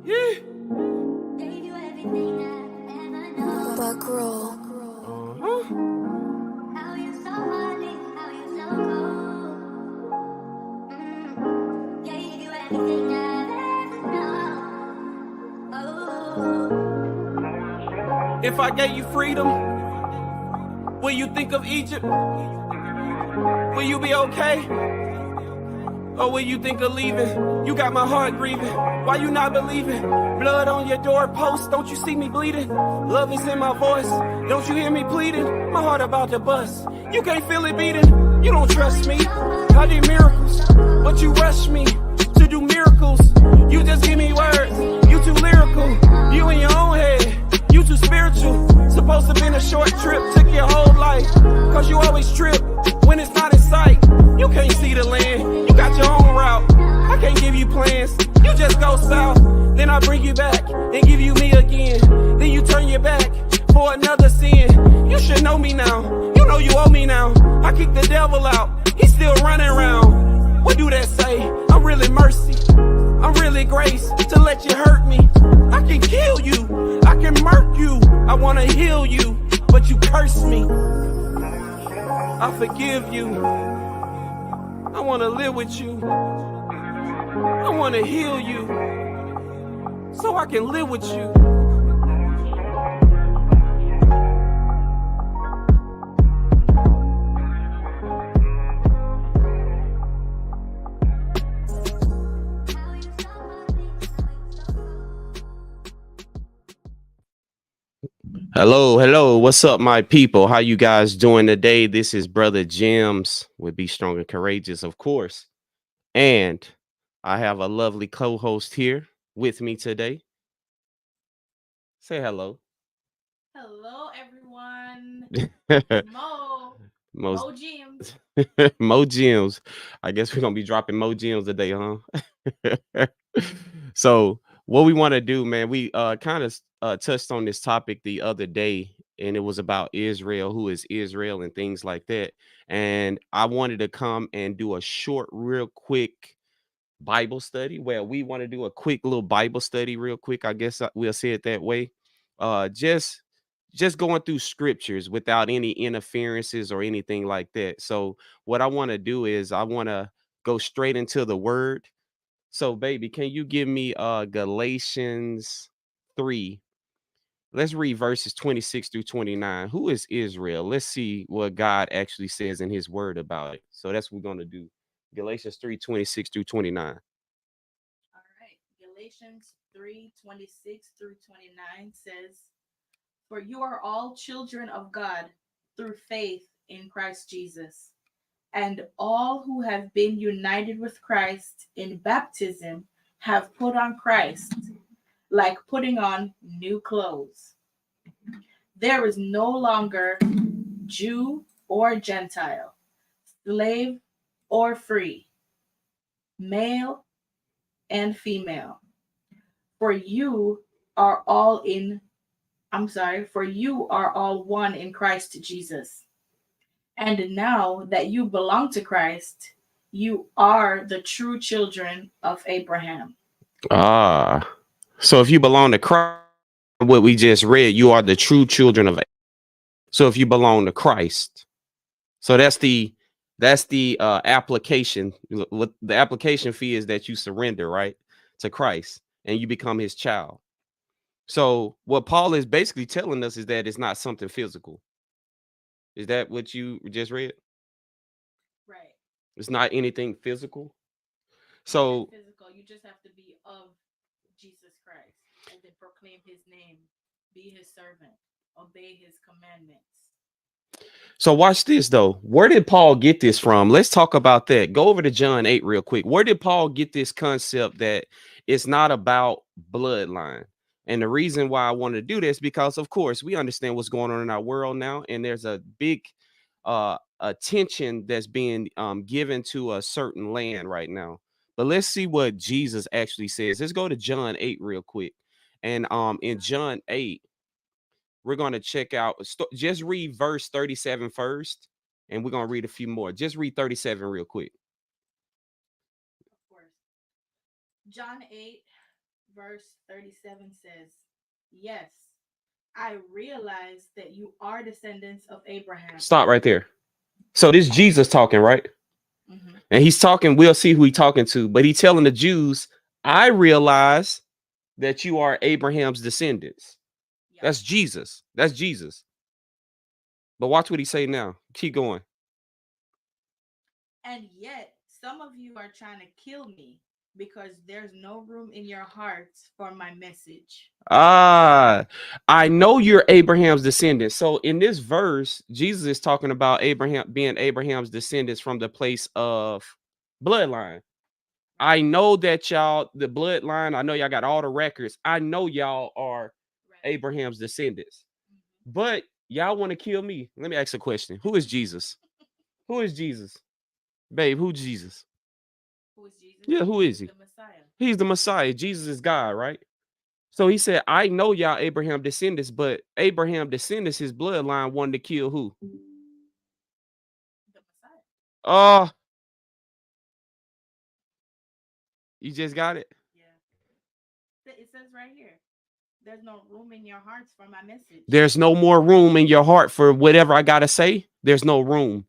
Yeah. Buck roll. If I gave you freedom, will you think of Egypt? Will you be okay? Or will you think of leaving? You got my heart grieving. Why you not believing? Blood on your doorpost, don't you see me bleeding? Love is in my voice, don't you hear me pleading? My heart about to bust, you can't feel it beating. You don't trust me, I did miracles, but you rush me to do miracles. You just give me words, you too lyrical. You in your own head, you too spiritual. Supposed to been a short trip, took your whole life. Cause you always trip when it's not in sight. You can't see the land, you got your own route. I can't give you plans, you just go south. Then I bring you back and give you me again. Then you turn your back for another sin. You should know me now, you know you owe me now. I kick the devil out, he's still running around. What do that say? I'm really mercy, I'm really grace to let you hurt me. I can kill you, I can murk you. I wanna heal you, but you curse me. I forgive you, I wanna live with you. I wanna heal you, so I can live with you. Hello. What's up, my people? How you guys doing today? This is Brother Jims with Be Strong and Courageous, of course. And I have a lovely co-host here with me today. Say hello. Hello, everyone. Most MoJims. MoJims. I guess we're gonna be dropping MoJims today, huh? So what we want to do, man, we kind of touched on this topic the other day, and it was about Israel, who is Israel, and things like that. And I wanted to come and do a short, real quick Bible study. Well, we want to do a quick little Bible study, real quick. I guess we'll say it that way. Just going through scriptures without any interferences or anything like that. So what I want to do is I want to go straight into the word. So baby, can you give me Galatians 3? Let's read verses 26 through 29. Who is Israel? Let's see what God actually says in his word about it. So that's what we're going to do. Galatians 3, 26 through 29. All right. Galatians 3:26 through 29 says, "For you are all children of God through faith in Christ Jesus. And all who have been united with Christ in baptism have put on Christ, like putting on new clothes. There is no longer Jew or Gentile, slave or free, male and female. For you are all one in Christ Jesus. And now that you belong to Christ, you are the true children of Abraham." So if you belong to Christ, what we just read, you are the true children of Abraham. So if you belong to Christ, so that's the application. What the application fee is that you surrender, right, to Christ, and you become his child. So what Paul is basically telling us is that it's not something physical. Is that what you just read? Right. It's not anything physical. So Physical, you just have to be of Jesus Christ and then proclaim his name, be his servant, obey his commandments. So watch this though. Where did Paul get this from? Let's talk about that. Go over to John 8 real quick. Where did Paul get this concept that it's not about bloodline? And the reason why I want to do this, because of course we understand what's going on in our world now, and there's a big attention that's being given to a certain land right now. But let's see what Jesus actually says. Let's go to John 8 real quick. And in John 8, we're going to check out, just read verse 37 first, and we're going to read a few more. Just read 37 real quick. Of course. John 8, verse 37 says, yes, I realize that you are descendants of Abraham. Stop right there. So this Jesus talking, right? Mhm. And he's talking, we'll see who he's talking to, but he's telling the Jews, I realize that you are Abraham's descendants. Yep. That's Jesus. That's Jesus. But watch what he say now. Keep going. And yet, some of you are trying to kill me because there's no room in your hearts for my message. Ah, I know you're Abraham's descendants. So in this verse, Jesus is talking about Abraham being Abraham's descendants from the place of bloodline. I know that y'all, the bloodline, I know y'all got all the records. I know y'all are Right. Abraham's descendants, Mhm. but y'all want to kill me. Let me ask a question. Who is Jesus? Who is Jesus? Babe, who's Jesus? Who is Jesus? Yeah, who is He's he? the Messiah. He's the Messiah. Jesus is God, right? So he said, I know y'all Abraham descendants, but Abraham descendants, his bloodline wanted to kill who? The Messiah. Oh, you just got it. Yeah. It says right here, there's no room in your hearts for my message. There's no more room in your heart for whatever I gotta say. There's no room.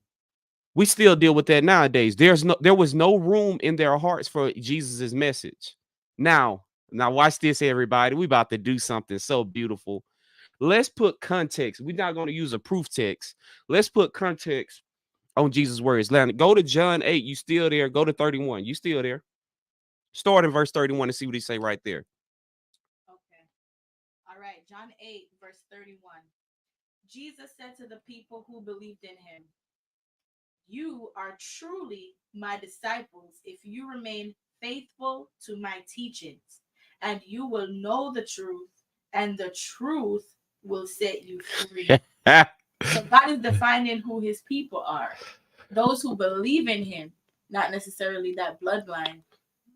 We still deal with that nowadays. There was no room in their hearts for Jesus's message. Now watch this, everybody. We about to do something so beautiful. Let's put context. We're not going to use a proof text. Let's put context on Jesus' words. Go to John 8. You still there? Go to 31. You still there? Start in verse 31 and see what he say right there. Okay. All right. John 8, verse 31. Jesus said to the people who believed in him, you are truly my disciples if you remain faithful to my teachings, and you will know the truth, and the truth will set you free. So God is defining who his people are. Those who believe in him, not necessarily that bloodline,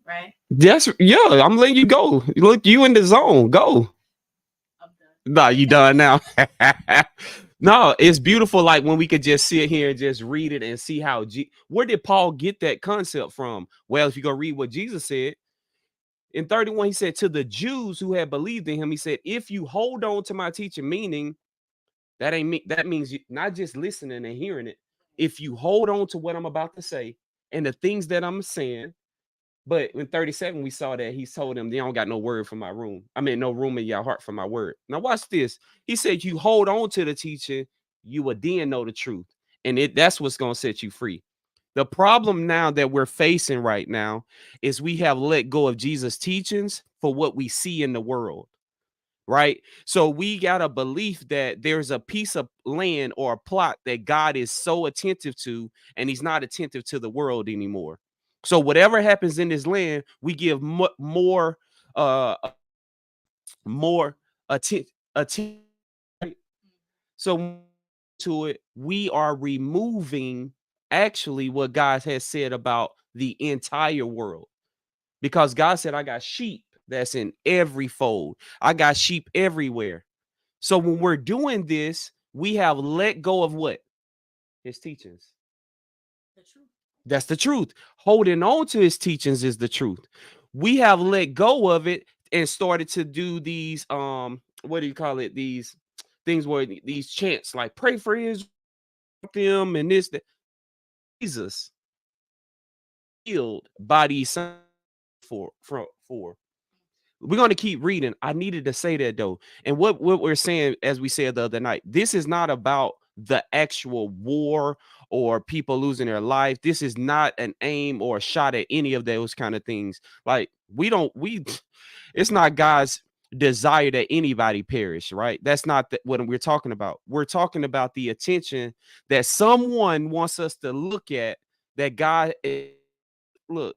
right? Yes, yeah. I'm letting you go. Look, you in the zone. Go. I'm done. Nah, you done now. No, it's beautiful. Like when we could just sit here and just read it and see how where did Paul get that concept from? Well, if you go read what Jesus said in 31, he said to the Jews who had believed in him, he said, if you hold on to my teaching, meaning that ain't me, that means you not just listening and hearing it. If you hold on to what I'm about to say and the things that I'm saying, but in 37, we saw that he told them, they don't got no word for my room. I mean, no room in your heart for my word. Now, watch this. He said, you hold on to the teaching, you will then know the truth. And that's what's going to set you free. The problem now that we're facing right now is we have let go of Jesus' teachings for what we see in the world. Right. So we got a belief that there's a piece of land or a plot that God is so attentive to, and he's not attentive to the world anymore. So whatever happens in this land, we give uh more attention. So to it, we are removing actually what God has said about the entire world. Because God said, I got sheep that's in every fold. I got sheep everywhere. So when we're doing this, we have let go of what? His teachings. The truth. That's the truth. Holding on to his teachings is the truth. We have let go of it and started to do these what do you call it? These things where these chants like pray for Israel, them and this that Jesus healed by these for. We're going to keep reading. I needed to say that though. And what we're saying, as we said the other night, this is not about the actual war or people losing their life. This is not an aim or a shot at any of those kind of things. Like it's not God's desire that anybody perish, right? That's not what we're talking about. We're talking about the attention that someone wants us to look at, that God look,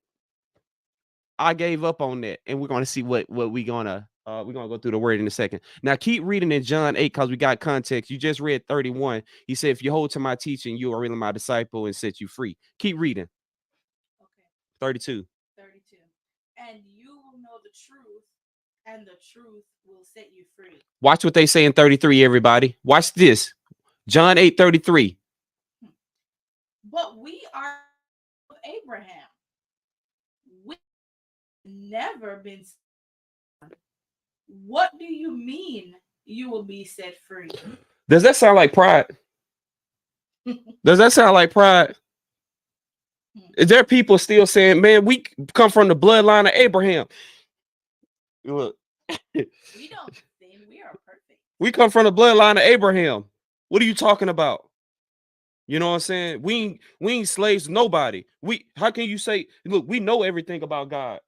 I gave up on that, and we're gonna see what we're gonna go through the word in a second. Now keep reading in John 8 because we got context. You just read 31. He said, if you hold to my teaching, you are really my disciple and set you free. Keep reading. Okay. 32. 32. And you will know the truth, and the truth will set you free. Watch what they say in 33, everybody. Watch this. John 8:33. But we are of Abraham. We never been. What do you mean you will be set free? Does that sound like pride? Does that sound like pride? Is there people still saying, man, we come from the bloodline of Abraham? Look, We don't sin. We are perfect. we come from the bloodline of Abraham. What are you talking about? You know what I'm saying? We ain't slaves to nobody. How can you say, look, we know everything about God.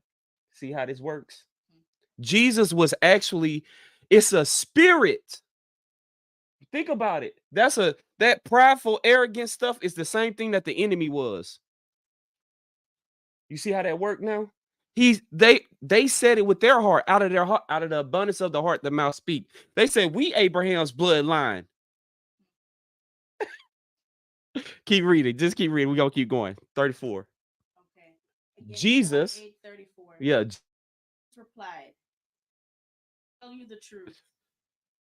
See how this works? Jesus was actually, it's a spirit. Think about it. That prideful, arrogant stuff is the same thing that the enemy was. You see how that worked now? They said it with their heart, out of their heart, out of the abundance of the heart, the mouth speak. They said, we Abraham's bloodline. Keep reading. Just keep reading. We're gonna keep going. 34. Okay. Again, Jesus. 8:34. Yeah. Replied, tell you the truth.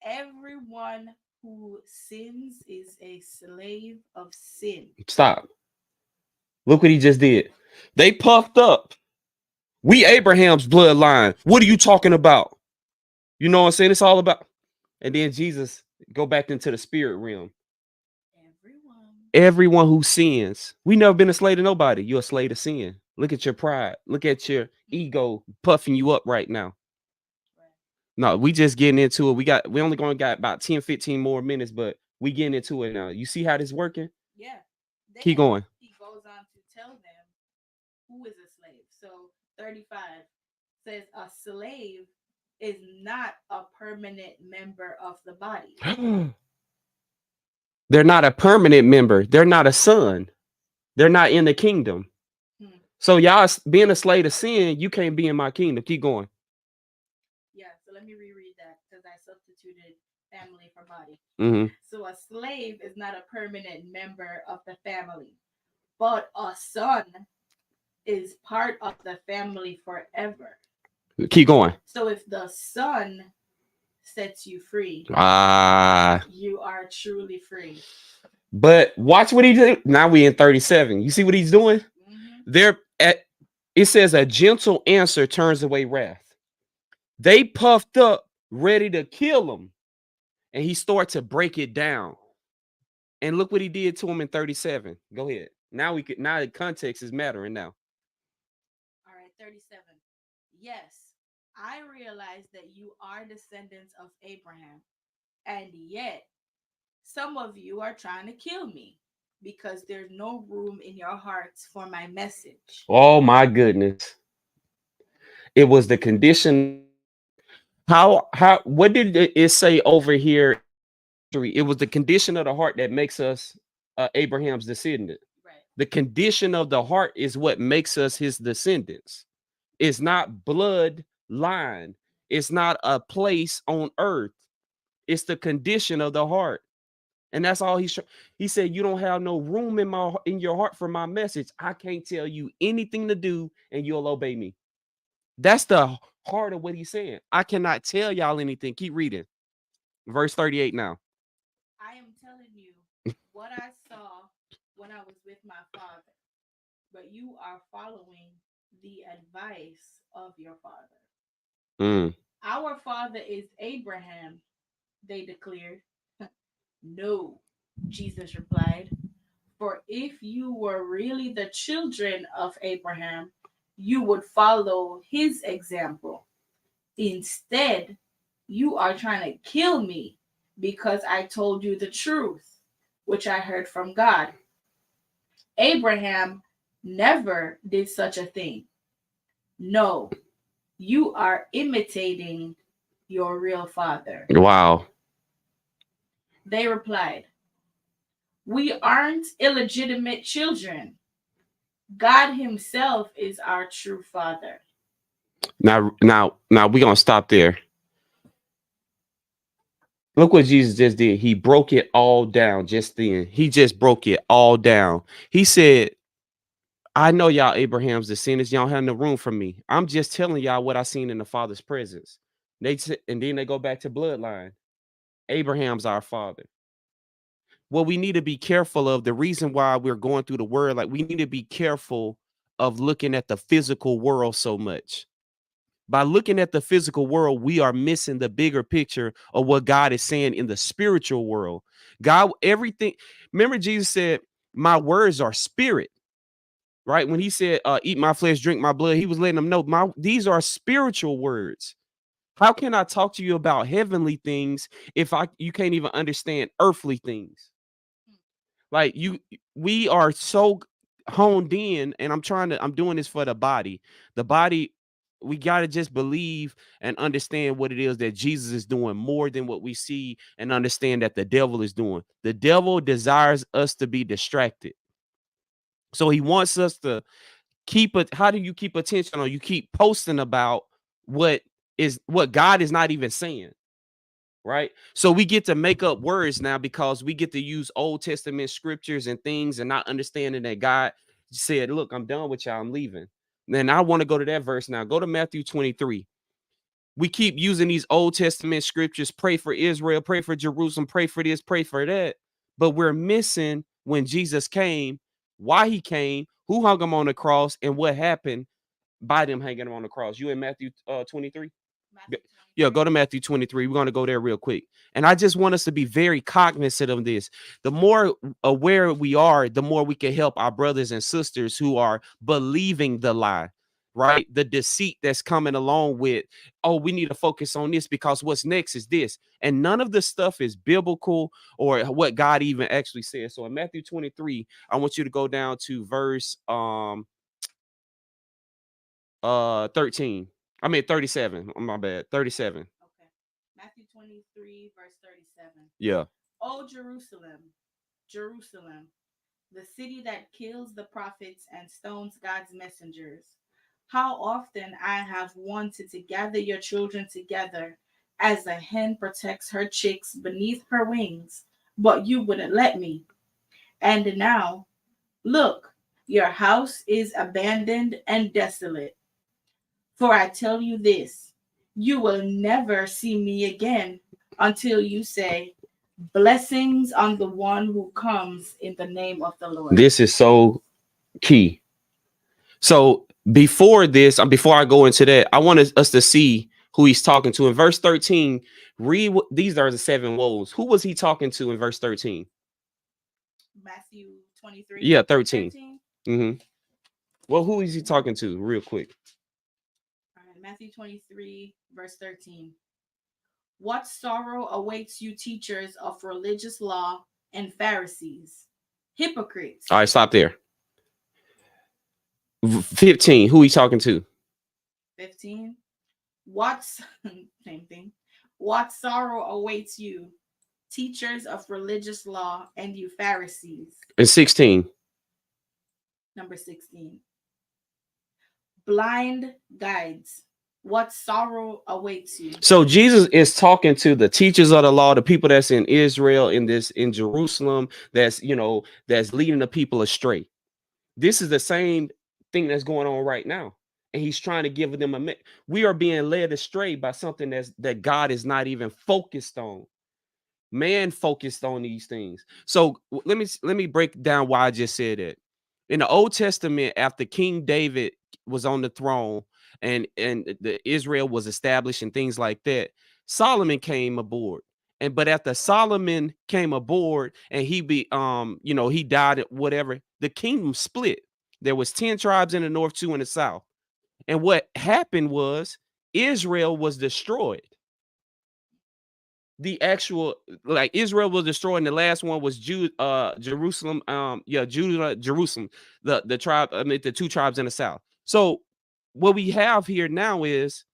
Everyone who sins is a slave of sin. Stop. Look what he just did. They puffed up. We Abraham's bloodline. What are you talking about? You know what I'm saying? It's all about. And then Jesus go back into the spirit realm. Everyone who sins. We never been a slave to nobody. You're a slave to sin. Look at your pride. Look at your ego puffing you up right now. No, we just getting into it. We only gonna got about 10, 15 more minutes, but we getting into it now. You see how this working? Yeah. Then keep going. He goes on to tell them who is a slave. So 35 says a slave is not a permanent member of the body. They're not a permanent member. They're not a son. They're not in the kingdom. So y'all being a slave to sin, you can't be in my kingdom. Keep going. Yeah, so let me reread that because I substituted family for body. Mm-hmm. So a slave is not a permanent member of the family, but a son is part of the family forever. Keep going. So if the son sets you free, you are truly free. But watch what he did. Now we in 37. You see what he's doing? It says a gentle answer turns away wrath. They puffed up, ready to kill him. And he started to break it down. And look what he did to him in 37. Go ahead. Now the context is mattering now. All right, 37. Yes, I realize that you are descendants of Abraham, and yet some of you are trying to kill me because there's no room in your hearts for my message. Oh my goodness. It was the condition. What did it say over here? It was the condition of the heart that makes us Abraham's descendant. Right. The condition of the heart is what makes us his descendants. It's not blood line. It's not a place on earth. It's the condition of the heart. And that's all he said, you don't have no room in your heart for my message. I can't tell you anything to do and you'll obey me. That's the heart of what he's saying. I cannot tell y'all anything. Keep reading. Verse 38 now. I am telling you what I saw when I was with my father, but you are following the advice of your father. Our father is Abraham, they declared. No, Jesus replied, for if you were really the children of Abraham, you would follow his example. Instead, you are trying to kill me because I told you the truth, which I heard from God. Abraham never did such a thing. No, you are imitating your real father. Wow. They replied, we aren't illegitimate children. God himself is our true father. Now we're going to stop there. Look what Jesus just did. He broke it all down just then. He just broke it all down. He said, I know y'all Abraham's descendants. Y'all have no room for me. I'm just telling y'all what I seen in the Father's presence. And then they go back to bloodline. Abraham's our father. Well, we need to be careful of the reason why we're going through the word. Like we need to be careful of looking at the physical world so much. By looking at the physical world, we are missing the bigger picture of what God is saying in the spiritual world. God, everything. Remember, Jesus said, "My words are spirit." Right? When he said, "Eat my flesh, drink my blood," he was letting them know, these are spiritual words. How can I talk to you about heavenly things if you can't even understand earthly things? Like we are so honed in, and I'm doing this for the body. The body, we got to just believe and understand what it is that Jesus is doing more than what we see, and understand that the devil is doing. The devil desires us to be distracted. So he wants us to keep it. How do you keep attention on? You keep posting about what God is not even saying. Right? So we get to make up words now because we get to use Old Testament scriptures and things, and not understanding that God said, "Look, I'm done with y'all. I'm leaving." Then I want to go to that verse now. Go to Matthew 23. We keep using these Old Testament scriptures, pray for Israel, pray for Jerusalem, pray for this, pray for that. But we're missing when Jesus came, why he came, who hung him on the cross, and what happened by them hanging him on the cross. You in Matthew 23? Yeah, go to Matthew 23. We're going to go there real quick. And I just want us to be very cognizant of this. The more aware we are, the more we can help our brothers and sisters who are believing the lie, right? The deceit that's coming along with, oh, we need to focus on this because what's next is this. And none of the stuff is biblical or what God even actually says. So in Matthew 23, I want you to go down to verse 13. I mean 37. My bad. 37. Okay. Matthew 23, verse 37. Yeah. Oh, Jerusalem, Jerusalem, the city that kills the prophets and stones God's messengers. How often I have wanted to gather your children together as a hen protects her chicks beneath her wings, but you wouldn't let me. And now, look, your house is abandoned and desolate. For I tell you this, you will never see me again until you say, blessings on the one who comes in the name of the Lord. This is so key. So before before I go into that, I want us to see who he's talking to. In verse 13, read these are the 7 woes. Who was he talking to in verse 13? Matthew 23. Yeah, 13. Mm-hmm. Well, who is he talking to real quick? All right, Matthew 23, verse 13. What sorrow awaits you, teachers of religious law and Pharisees, hypocrites. All right, stop there. 15, who he talking to? 15. Same thing. What sorrow awaits you, teachers of religious law and you Pharisees. And 16. Number 16. Blind guides. What sorrow awaits you. So Jesus is talking to the teachers of the law, the people that's in Israel, in Jerusalem, that's leading the people astray. This is the same thing that's going on right now. And he's trying to give them we are being led astray by something that God is not even focused on. Man focused on these things. So let me break down why I just said that. In the Old Testament, after King David was on the throne and the Israel was established and things like that, Solomon came aboard. But after Solomon came aboard and he died at whatever, the kingdom split. There was 10 tribes in the north, 2 in the south. And what happened was Israel was destroyed. The actual, like, Israel was destroyed, and the last one was Jerusalem. Jerusalem, the tribe, the 2 tribes in the south. So what we have here now is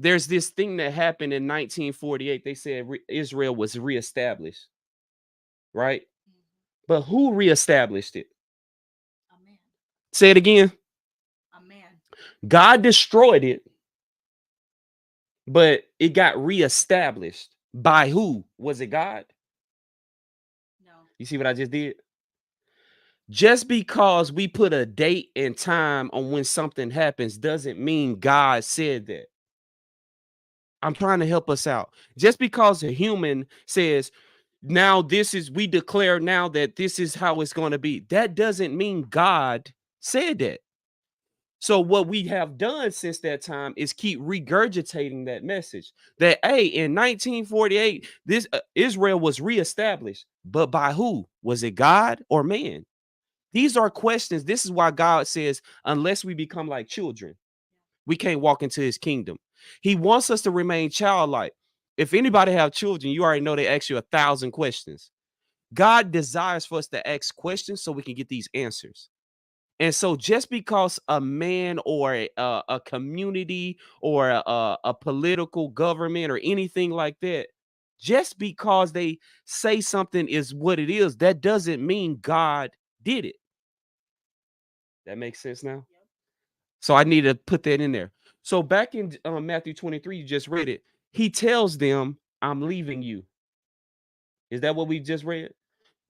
there's this thing that happened in 1948. They said Israel was reestablished, right? But who reestablished it? A man. Say it again. A man. God destroyed it, but it got reestablished by who? Was it God? No. You see what I just did? Just because we put a date and time on when something happens doesn't mean God said that. I'm trying to help us out. Just because a human says, now we declare now that this is how it's going to be, that doesn't mean God said that. So what we have done since that time is keep regurgitating that message that, hey, in 1948, this Israel was reestablished, but by who? Was it God or man? These are questions. This is why God says, unless we become like children, we can't walk into his kingdom. He wants us to remain childlike. If anybody have children, you already know they ask you 1,000 questions. God desires for us to ask questions so we can get these answers. And so just because a man or a community or a political government or anything like that, just because they say something is what it is, that doesn't mean God did it. That makes sense now? Yep. So I need to put that in there. So back in Matthew 23, you just read it. He tells them, I'm leaving you. Is that what we just read?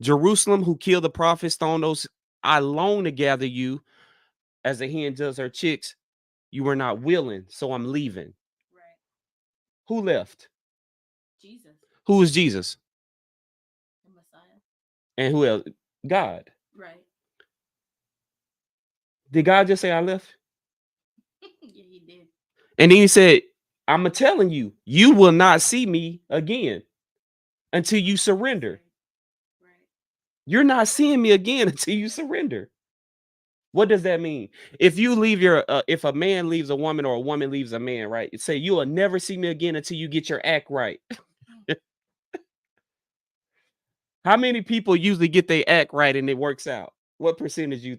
Jerusalem, who killed the prophets, stone those, I long to gather you as a hen does her chicks. You were not willing, so I'm leaving. Right. Who left? Jesus, Who is Jesus? the Messiah. And who else? God. Right. Did God just say I left? Yeah, he did. And then he said, I'm telling you, you will not see me again until you surrender. Right. You're not seeing me again until you surrender. What does that mean? If you leave your, if a man leaves a woman or a woman leaves a man, right? It say you will never see me again until you get your act right. How many people usually get their act right and it works out? What percentage you?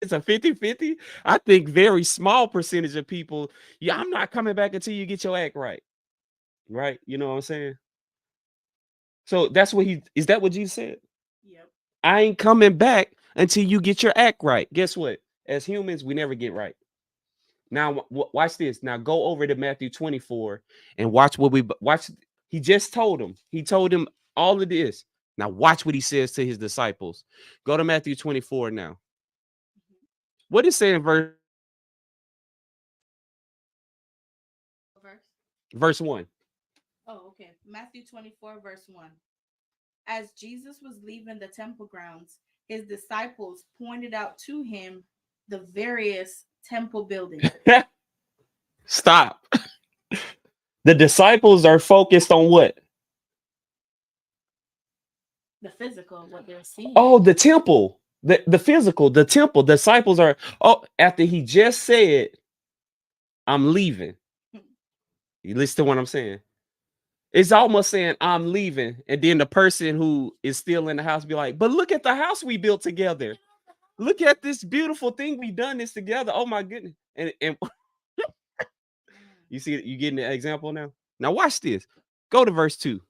It's a 50-50. I think very small percentage of people, yeah, I'm not coming back until you get your act right. Right? You know what I'm saying? So that's what is that what Jesus said? Yep. I ain't coming back until you get your act right. Guess what? As humans, we never get right. Now, watch this. Now, go over to Matthew 24 and watch what we watch. He just told him. He told him all of this. Now, watch what he says to his disciples. Go to Matthew 24 now. What is saying Verse. verse 1? Oh, okay. Matthew 24, verse 1. As Jesus was leaving the temple grounds, his disciples pointed out to him the various temple buildings. Stop. The disciples are focused on what? The physical, what they're seeing. Oh, the temple. The physical, the temple. Disciples are, oh, after he just said, I'm leaving. You listen to what I'm saying? It's almost saying I'm leaving, and then the person who is still in the house be like, but look at the house we built together. Look at this beautiful thing we done this together. Oh my goodness. And you see, you getting the example now? Now watch this. Go to verse 2.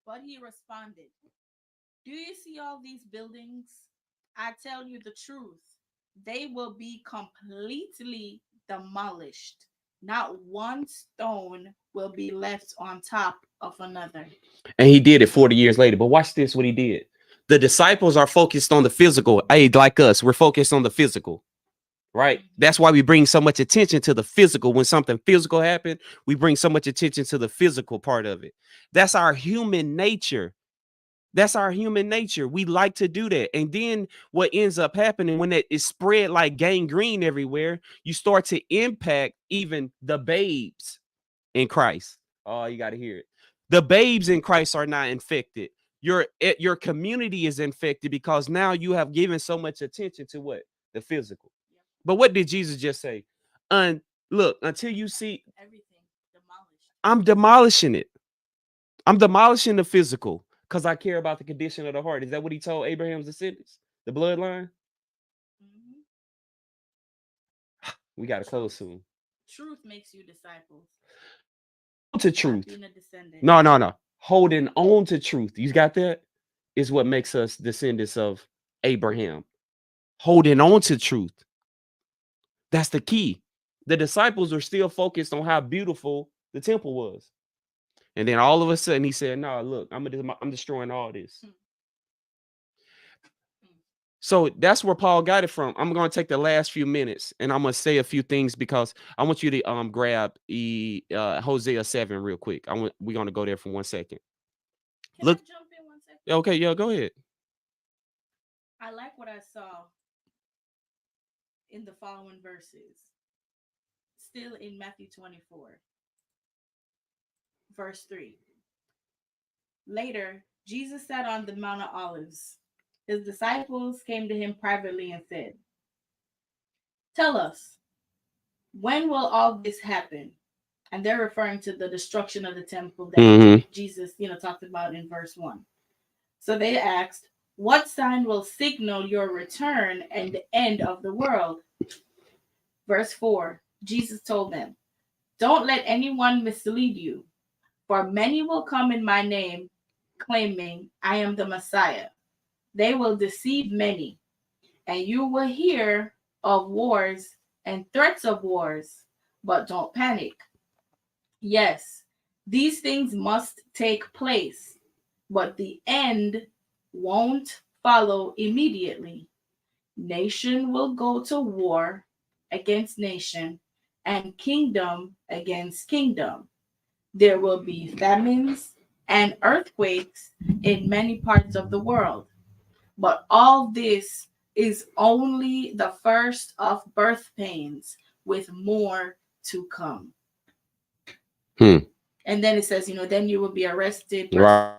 But he responded, do you see all these buildings? I tell you the truth. They will be completely demolished. Not one stone will be left on top of another. And he did it 40 years later. But watch this, what he did. The disciples are focused on the physical. Hey, like us, we're focused on the physical. Right? That's why we bring so much attention to the physical. When something physical happens, we bring so much attention to the physical part of it. That's our human nature. That's our human nature. We like to do that. And then what ends up happening when it is spread like gangrene everywhere, you start to impact even the babes in Christ. Oh, you got to hear it. The babes in Christ are not infected. Your community is infected because now you have given so much attention to what? The physical. But what did Jesus just say? Look, until you see Everything demolished. I'm demolishing it. I'm demolishing the physical because I care about the condition of the heart. Is that what he told Abraham's descendants? The bloodline? Mm-hmm. We got to close soon. Truth makes you disciples. To truth. Being a descendant. No. Holding on to truth. You got that? Is what makes us descendants of Abraham. Holding on to truth. That's the key. The disciples are still focused on how beautiful the temple was. And then all of a sudden he said, no, look, I'm destroying all this. So that's where Paul got it from. I'm going to take the last few minutes and I'm going to say a few things because I want you to grab Hosea 7 real quick. We're going to go there for 1 second. Can I jump in 1 second? Okay, yeah, go ahead. I like what I saw in the following verses. Still in Matthew 24, verse 3. Later, Jesus sat on the Mount of Olives. His disciples came to him privately and said, "Tell us, when will all this happen?" And they're referring to the destruction of the temple that Jesus, talked about in verse 1. So they asked, "What sign will signal your return and the end of the world?" Verse 4, Jesus told them, "Don't let anyone mislead you, for many will come in my name, claiming I am the Messiah. They will deceive many, and you will hear of wars and threats of wars, but don't panic. Yes, these things must take place, but the end won't follow immediately. Nation will go to war against nation, and kingdom against kingdom. There will be famines and earthquakes in many parts of the world. But all this is only the first of birth pains, with more to come." And then it says, then you will be arrested. Right.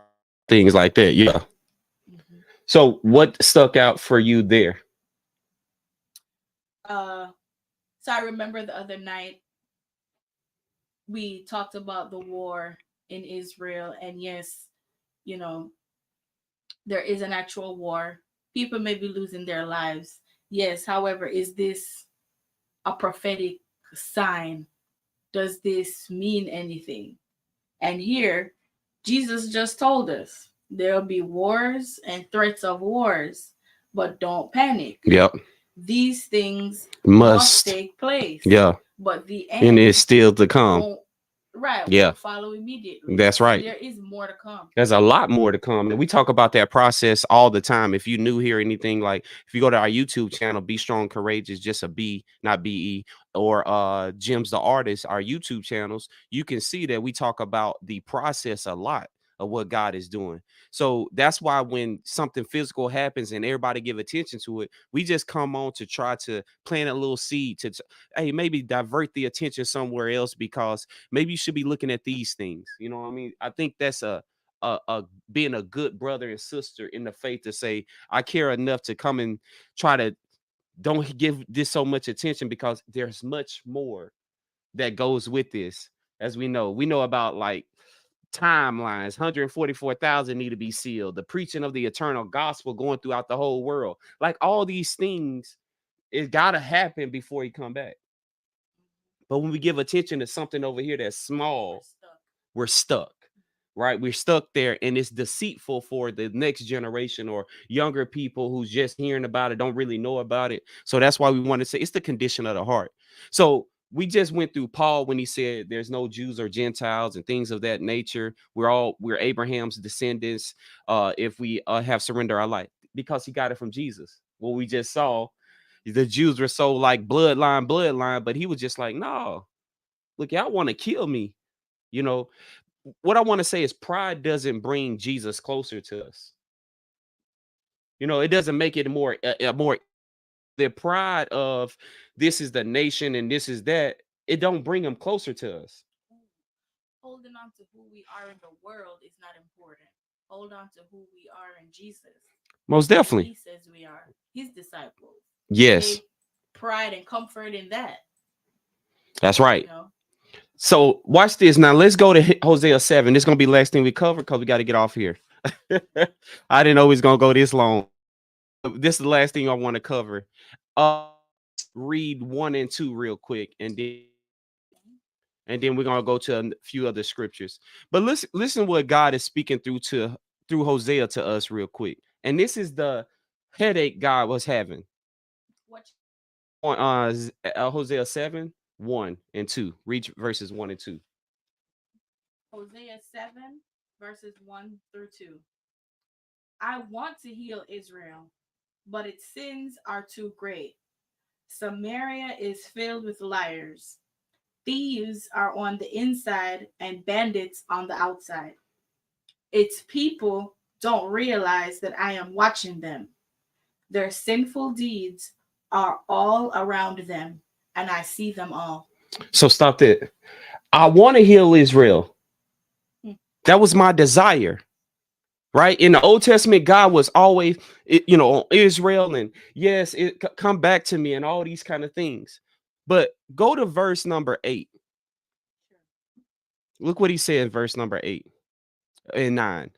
Things like that. Yeah. Mm-hmm. So what stuck out for you there? So I remember the other night we talked about the war in Israel, and yes, there is an actual war. People may be losing their lives. Yes, however, is this a prophetic sign? Does this mean anything? And here, Jesus just told us there'll be wars and threats of wars, but don't panic. Yep. These things must take place. Yeah. But the end and it's still to come. Won't follow immediately. That's right. There is more to come. There's a lot more to come. And we talk about that process all the time. If you new here, anything, like if you go to our YouTube channel, Be Strong Courageous, just a B, not BE, or Jims the Artist, our YouTube channels, you can see that we talk about the process a lot of what God is doing. So that's why when something physical happens and everybody give attention to it, we just come on to try to plant a little seed to hey, maybe divert the attention somewhere else, because maybe you should be looking at these things. You know what I mean? I think that's a being a good brother and sister in the faith, to say, I care enough to come and try to don't give this so much attention, because there's much more that goes with this. As we know about, like, timelines. 144,000 need to be sealed. The preaching of the eternal gospel going throughout the whole world. Like, all these things, it gotta happen before he come back. But when we give attention to something over here that's small, we're stuck. Right? We're stuck there, and it's deceitful for the next generation or younger people who's just hearing about it, don't really know about it. So that's why we want to say it's the condition of the heart. So we just went through Paul when he said there's no Jews or Gentiles and things of that nature. We're Abraham's descendants if we have surrendered our life, because he got it from Jesus. What we just saw, the Jews were so like bloodline, but he was just like, no, look, y'all want to kill me. What I want to say is pride doesn't bring Jesus closer to us. It doesn't make it more the pride of this is the nation and this is that. It don't bring him closer to us. Holding on to who we are in the world is not important. Hold on to who we are in Jesus. Most definitely. He says we are his disciples. Yes. Take pride and comfort in that. That's right. So watch this. Now let's go to Hosea 7. This is going to be the last thing we cover, because we got to get off here. I didn't know it was going to go this long. This is the last thing I want to cover. Read 1 and 2 real quick, and then we're going to go to a few other scriptures. But listen what God is speaking through Hosea to us real quick. And this is the headache God was having. On Hosea 7, 1 and 2. Read verses 1 and 2. Hosea 7, verses 1 through 2. I want to heal Israel, but its sins are too great. Samaria is filled with liars. Thieves are on the inside and bandits on the outside. Its people don't realize that I am watching them. Their sinful deeds are all around them, and I see them all. So stop that. I want to heal Israel. Hmm. That was my desire. Right in the Old Testament, God was always, on Israel, and yes, come back to me, and all these kind of things. But go to verse number 8. Look what he said in verse number 8 and 9.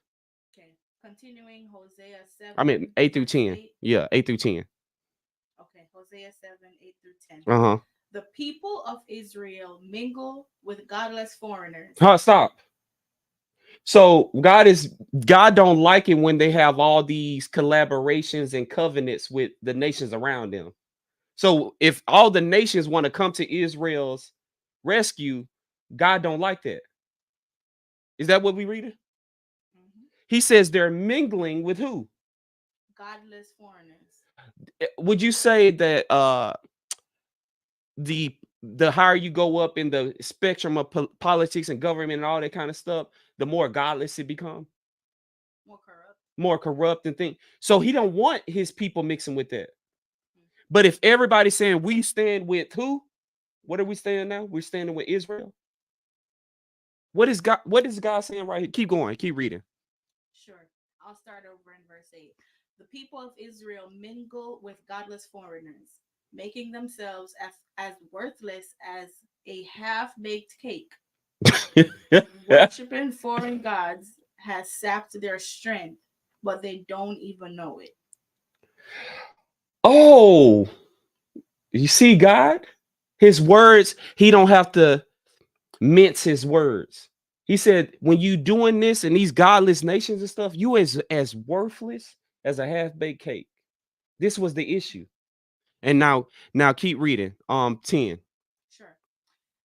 Okay. Continuing Hosea 7. I mean 8 through verse 10. 8. Yeah, 8 through 10. Okay. Hosea 7, 8 through 10. Uh-huh. The people of Israel mingle with godless foreigners. Stop. So God don't like it when they have all these collaborations and covenants with the nations around them. So if all the nations want to come to Israel's rescue, God don't like that. Is that what we reading? Mhm. He says they're mingling with who? Godless foreigners. Would you say that the higher you go up in the spectrum of politics and government and all that kind of stuff, the more godless it become, More corrupt. more corrupt and thing. So he don't want his people mixing with that. Mhm. But if everybody's saying we stand with who, what are we standing now? We're standing with Israel. What is God saying right here? Keep going, keep reading. Sure. I'll start over in verse 8. The people of Israel mingle with godless foreigners, making themselves as worthless as a half baked cake. Worshipping foreign gods has sapped their strength, but they don't even know it. Oh, you see, God, his words, he don't have to mince his words. He said, when you doing this in these godless nations and stuff, you as worthless as a half-baked cake. This was the issue. And now keep reading. 10. Sure.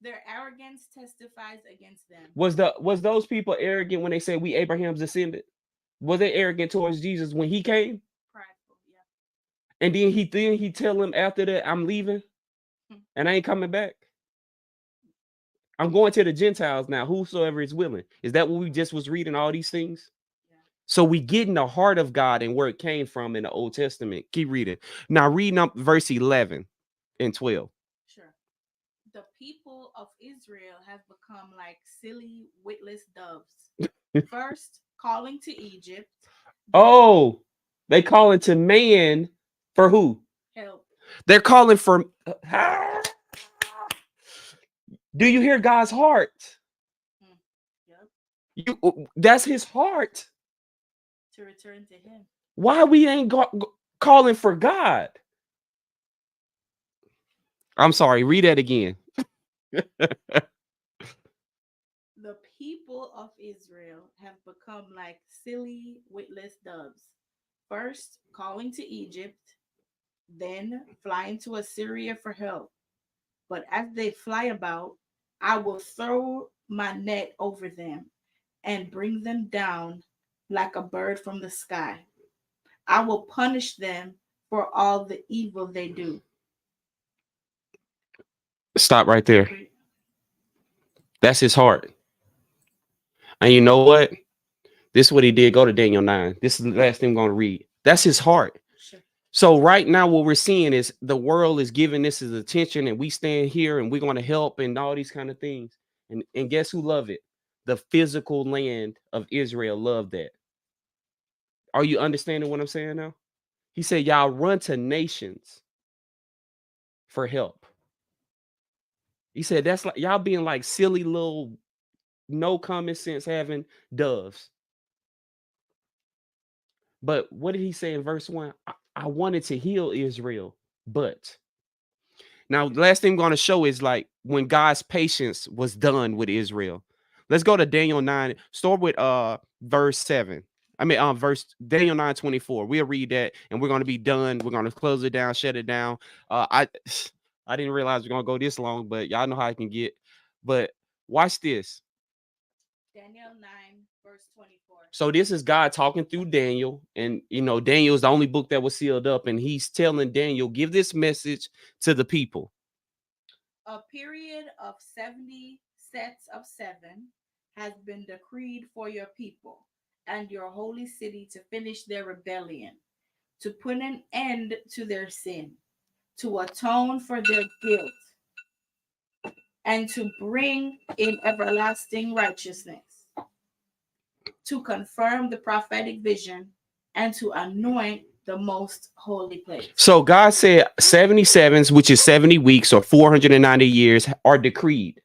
Their arrogance testifies against them. Was those people arrogant when they said we Abraham's descendant? Was they arrogant towards Jesus when he came? Prideful, yeah. And then he tell them after that, I'm leaving and I ain't coming back. I'm going to the Gentiles now, whosoever is willing. Is that what we just was reading all these things? Yeah. So we get in the heart of God and where it came from in the Old Testament. Keep reading. Now reading up verse 11 and 12. Sure. The people of Israel have become like silly, witless doves. First, calling to Egypt. Oh, they calling to man for who? Help. They're calling for. Do you hear God's heart? Yep. That's his heart. To return to him. Why we ain't calling for God? I'm sorry. Read that again. The people of Israel have become like silly, witless doves. First, calling to Egypt, then flying to Assyria for help. But as they fly about, I will throw my net over them and bring them down like a bird from the sky. I will punish them for all the evil they do. Stop right there. Wait. That's his heart. And you know what? This is what he did. Go to Daniel 9. This is the last thing I'm going to read. That's his heart. Sure. So right now, what we're seeing is the world is giving this his attention, and we stand here and we're going to help and all these kind of things. And guess who love it? The physical land of Israel loved that. Are you understanding what I'm saying now? He said, y'all run to nations for help. He said, that's like y'all being like silly little, no common sense having doves. But what did he say in verse 1? I wanted to heal Israel, but now the last thing I'm going to show is like when God's patience was done with Israel. Let's go to Daniel 9. Start with verse 7. I mean verse Daniel 9:24. We'll read that and we're going to be done. We're going to close it down, shut it down. I didn't realize we're going to go this long, but y'all know how I can get. But watch this. Daniel 9, verse 24. So this is God talking through Daniel, and Daniel is the only book that was sealed up, and he's telling Daniel, give this message to the people. A period of 70 sets of 7 has been decreed for your people and your holy city to finish their rebellion, to put an end to their sin, to atone for their guilt and to bring in everlasting righteousness, to confirm the prophetic vision, and to anoint the most holy place. So God said 77s, which is 70 weeks or 490 years, are decreed,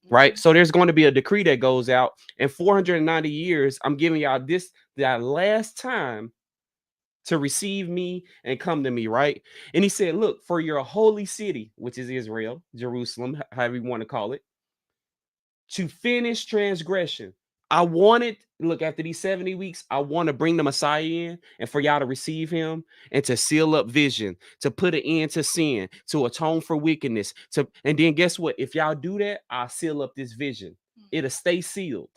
right? So there's going to be a decree that goes out, and 490 years, I'm giving y'all this that last time to receive me and come to me, right? And he said, look, for your holy city, which is Israel, Jerusalem, however you want to call it, to finish transgression. I wanted, look, after these 70 weeks, I want to bring the Messiah in and for y'all to receive him and to seal up vision, to put an end to sin, to atone for wickedness. And then guess what? If y'all do that, I'll seal up this vision. It'll stay sealed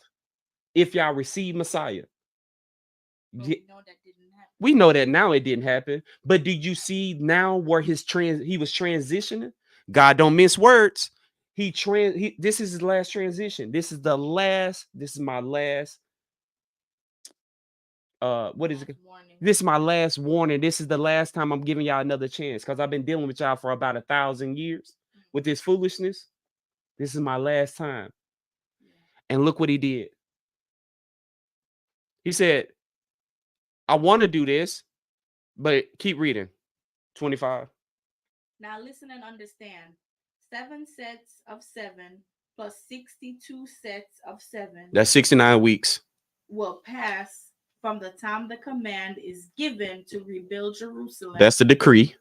if y'all receive Messiah. But we know that didn't happen. We know that now it didn't happen. But did you see now where he was transitioning? God don't mince words. This is his last transition. This is my last what is it? Warning. This is my last warning. This is the last time I'm giving y'all another chance because I've been dealing with y'all for about 1,000 years with this foolishness. This is my last time. And look what he did. He said, I want to do this, but keep reading. 25. Now listen and understand. 7 sets of 7 plus 62 sets of 7 That's 69 weeks. will pass from the time the command is given to rebuild Jerusalem. That's the decree.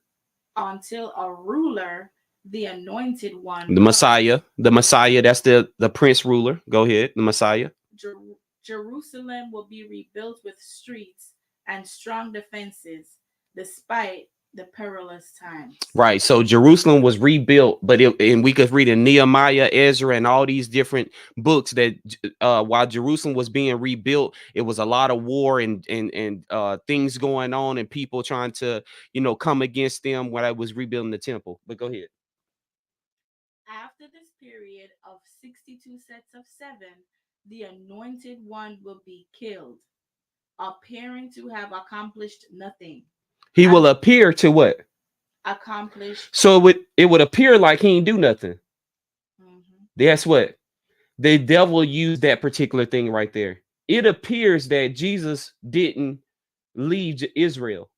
Until a ruler, the anointed one, The Messiah, that's the prince ruler. Go ahead, the Messiah. Jerusalem will be rebuilt with streets and strong defenses, despite the perilous times. Right. So Jerusalem was rebuilt, but and we could read in Nehemiah, Ezra, and all these different books that while Jerusalem was being rebuilt, it was a lot of war and things going on and people trying to, come against them when I was rebuilding the temple. But go ahead. After this period of 62 sets of 7, the anointed one will be killed, appearing to have accomplished nothing. He will appear to what? Accomplished. So it would appear like he ain't do nothing. That's what the devil used that particular thing right there. It appears that Jesus didn't leave Israel.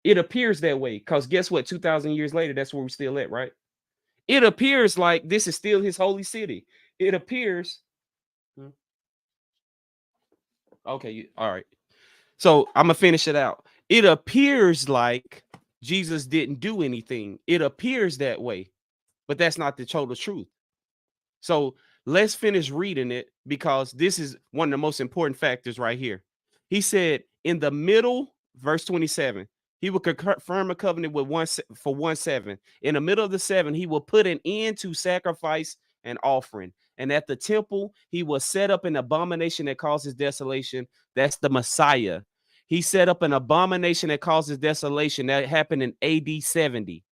It appears that way because guess what? 2,000 years later, that's where we're still at, right? It appears like this is still his holy city. It appears. Okay, all right. So I'm gonna finish it out. It appears like Jesus didn't do anything. It appears that way, but that's not the total truth. So let's finish reading it because this is one of the most important factors right here. He said in the middle, verse 27, he will confirm a covenant with 1/7. In the middle of the 7, he will put an end to sacrifice and offering. And at the temple, he will set up an abomination that causes desolation. That's the Messiah. He set up an abomination that causes desolation. That happened in AD 70.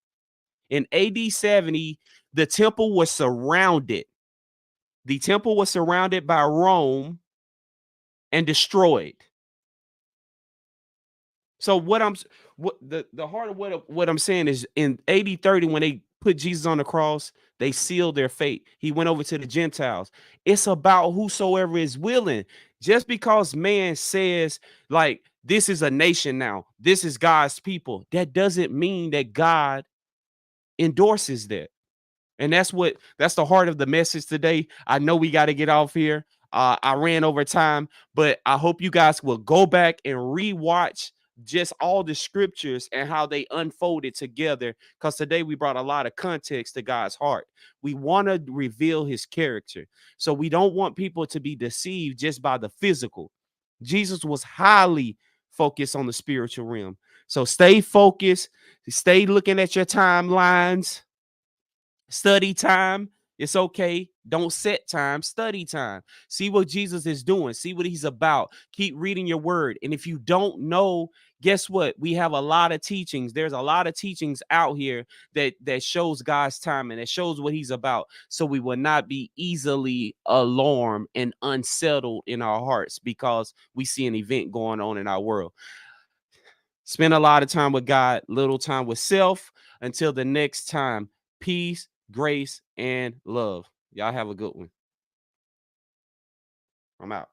In AD 70, the temple was surrounded. The temple was surrounded by Rome and destroyed. So the heart of what I'm saying is in AD 30, when they put Jesus on the cross, they sealed their fate. He went over to the Gentiles. It's about whosoever is willing. Just because man says like this is a nation now, this is God's people, that doesn't mean that God endorses that. And that's the heart of the message today. I know we got to get off here. I ran over time, but I hope you guys will go back and rewatch just all the scriptures and how they unfolded together. Because today we brought a lot of context to God's heart. We want to reveal his character. So we don't want people to be deceived just by the physical. Jesus was highly focused on the spiritual realm. So stay focused. Stay looking at your timelines. Study time. It's okay. Don't set time. Study time. See what Jesus is doing. See what he's about. Keep reading your word. And if you don't know, guess what? We have a lot of teachings. There's a lot of teachings out here that shows God's time and that shows what he's about. So we will not be easily alarmed and unsettled in our hearts because we see an event going on in our world. Spend a lot of time with God, little time with self. Until the next time, peace, grace, and love. Y'all have a good one. I'm out.